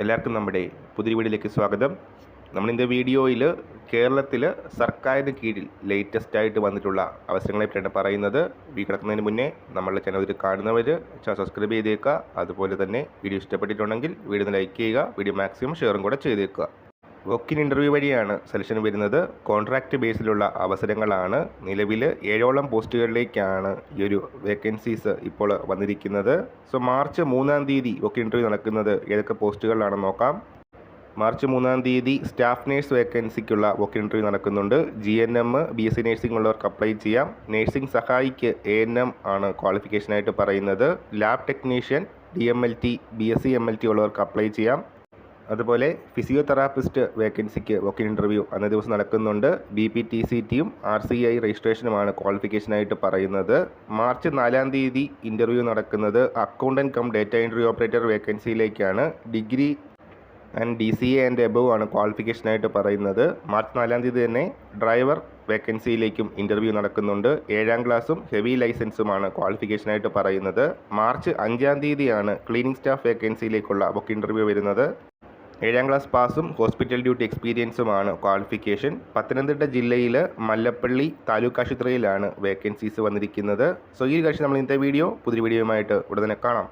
എല്ലാവർക്കും നമ്മുടെ പുതിയ വീഡിയോയിലേക്ക് സ്വാഗതം. നമ്മളിൻ്റെ വീഡിയോയിൽ കേരളത്തിൽ സർക്കാരിന് കീഴിൽ ലേറ്റസ്റ്റ് ആയിട്ട് വന്നിട്ടുള്ള അവസരങ്ങളെ പറ്റിയാണ് പറയുന്നത്. വീഡിയോ കിടക്കുന്നതിന് മുന്നേ നമ്മളുടെ ചാനൽ കാണുന്നവർ ചാനൽ സബ്സ്ക്രൈബ് ചെയ്തേക്കുക. അതുപോലെ തന്നെ വീഡിയോ ഇഷ്ടപ്പെട്ടിട്ടുണ്ടെങ്കിൽ വീഡിയോ ലൈക്ക് ചെയ്യുക, വീഡിയോ മാക്സിമം ഷെയറും കൂടെ ചെയ്തേക്കുക. വോക്കിൻ ഇൻ്റർവ്യൂ വഴിയാണ് സെലക്ഷൻ വരുന്നത്. കോൺട്രാക്റ്റ് ബേസിലുള്ള അവസരങ്ങളാണ്. നിലവിൽ 7ഓളം പോസ്റ്റുകളിലേക്കാണ് ഈ ഒരു വേക്കൻസീസ് ഇപ്പോൾ വന്നിരിക്കുന്നത്. സോ മാർച്ച് 3-ാം തീയതി വോക്കിൻ ഇൻ്റർവ്യൂ നടക്കുന്നത് ഏതൊക്കെ പോസ്റ്റുകളിലാണെന്ന് നോക്കാം. മാർച്ച് 3-ാം തീയതി സ്റ്റാഫ് നേഴ്സ് വേക്കൻസിക്കുള്ള വോക്കിൻ ഇൻ്റർവ്യൂ നടക്കുന്നുണ്ട്. GNM BSc നേഴ്സിംഗ് ഉള്ളവർക്ക് അപ്ലൈ ചെയ്യാം. നേഴ്സിംഗ് സഹായിക്ക് ANM ആണ് ക്വാളിഫിക്കേഷനായിട്ട് പറയുന്നത്. Lab technician DMLT BSc MLT ഉള്ളവർക്ക് അപ്ലൈ ചെയ്യാം. അതുപോലെ ഫിസിയോതെറാപ്പിസ്റ്റ് വേക്കൻസിക്ക് വോക്കിൻ ഇൻ്റർവ്യൂ അന്നേ ദിവസം നടക്കുന്നുണ്ട്. BPTCTയും RCI രജിസ്ട്രേഷനുമാണ് ക്വാളിഫിക്കേഷനായിട്ട് പറയുന്നത്. മാർച്ച് 4-ാം തീയതി ഇൻ്റർവ്യൂ നടക്കുന്നത് accountant cum data entry operator വേക്കൻസിയിലേക്കാണ്. Degree and DCA and above ആണ് ക്വാളിഫിക്കേഷനായിട്ട് പറയുന്നത്. മാർച്ച് 4-ാം തീയതി തന്നെ ഡ്രൈവർ വേക്കൻസിയിലേക്കും ഇൻ്റർവ്യൂ നടക്കുന്നുണ്ട്. 7ാം ക്ലാസ്സും ഹെവി ലൈസൻസുമാണ് ക്വാളിഫിക്കേഷനായിട്ട് പറയുന്നത്. മാർച്ച് 5-ാം തീയതിയാണ് ക്ലീനിങ് സ്റ്റാഫ് വേക്കൻസിയിലേക്കുള്ള വോക്കിൻ ഇൻ്റർവ്യൂ വരുന്നത്. 7ാം ക്ലാസ് പാസും ഹോസ്പിറ്റൽ ഡ്യൂട്ടി എക്സ്പീരിയൻസുമാണ് ക്വാളിഫിക്കേഷൻ. പത്തനംതിട്ട ജില്ലയിൽ മല്ലപ്പള്ളി താലൂക്ക് ആശുപത്രിയിലാണ് വേക്കൻസീസ് വന്നിരിക്കുന്നത്. സോ ഈ കാഴ്ച നമ്മൾ ഇന്നത്തെ പുതിയ വീഡിയോയുമായിട്ട് ഉടനെ കാണാം.